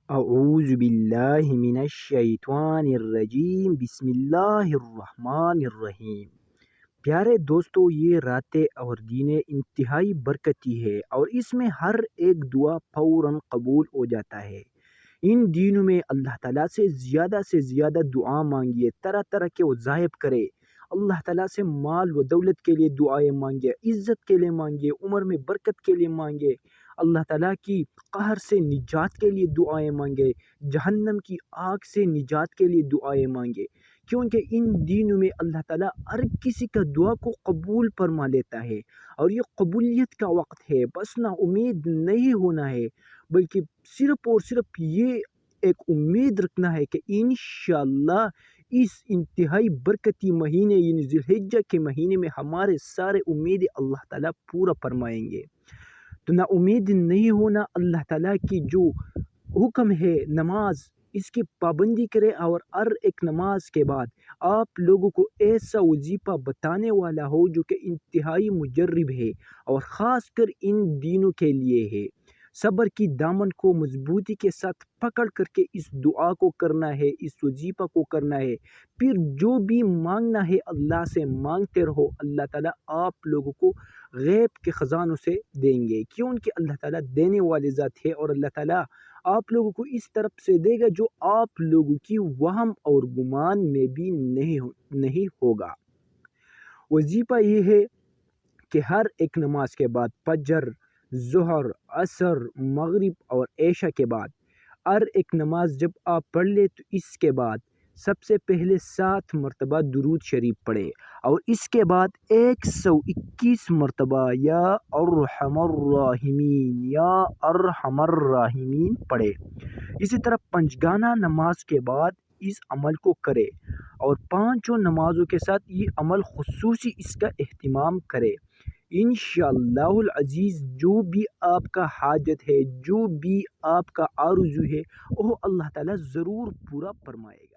اعوذ باللہ من الشیطان الرجیم، بسم اللہ الرحمن الرحیم۔ پیارے دوستو، یہ رات اور دن انتہائی برکتی ہے اور اس میں ہر ایک دعا فوراً قبول ہو جاتا ہے۔ ان دنوں میں اللہ تعالیٰ سے زیادہ دعا مانگیے، طرح طرح کے وظائف کرے۔ اللہ تعالیٰ سے مال و دولت کے لیے دعائیں مانگے، عزت کے لیے مانگے، عمر میں برکت کے لیے مانگے، اللہ تعالیٰ کی قہر سے نجات کے لیے دعائیں مانگے، جہنم کی آگ سے نجات کے لیے دعائیں مانگے، کیونکہ ان دنوں میں اللہ تعالیٰ ہر کسی کا دعا کو قبول فرما لیتا ہے اور یہ قبولیت کا وقت ہے۔ بس نا امید نہیں ہونا ہے، بلکہ صرف اور صرف یہ ایک امید رکھنا ہے کہ انشاءاللہ اس انتہائی برکتی مہینے یعنی ذی الحجہ کے مہینے میں ہمارے سارے امید اللہ تعالیٰ پورا فرمائیں گے۔ تو نا امید نہیں ہونا، اللہ تعالیٰ کی جو حکم ہے نماز، اس کی پابندی کرے اور ہر ایک نماز کے بعد آپ لوگوں کو ایسا وظیفہ بتانے والا ہو جو کہ انتہائی مجرب ہے اور خاص کر ان دینوں کے لیے ہے۔ صبر کی دامن کو مضبوطی کے ساتھ پکڑ کر کے اس دعا کو کرنا ہے، اس وظیفہ کو کرنا ہے، پھر جو بھی مانگنا ہے اللہ سے مانگتے رہو۔ اللہ تعالیٰ آپ لوگوں کو غیب کے خزانوں سے دیں گے، کیونکہ اللہ تعالیٰ دینے والے ذات ہے اور اللہ تعالیٰ آپ لوگوں کو اس طرف سے دے گا جو آپ لوگوں کی وہم اور گمان میں بھی نہیں ہوگا۔ وظیفہ یہ ہے کہ ہر ایک نماز کے بعد فجر، ظہر، عصر، مغرب اور عشاء کے بعد ہر ایک نماز جب آپ پڑھ لیں تو اس کے بعد سب سے پہلے 7 مرتبہ درود شریف پڑھے اور اس کے بعد 121 مرتبہ یا ارحم الراحمین یا ارحم الراحمین پڑھے۔ اسی طرح پنجگانہ نماز کے بعد اس عمل کو کرے اور 5 نمازوں کے ساتھ یہ عمل خصوصی اس کا اہتمام کرے۔ انشاءاللہ العزیز جو بھی آپ کا حاجت ہے، جو بھی آپ کا آرزو ہے، وہ اللہ تعالیٰ ضرور پورا فرمائے گا۔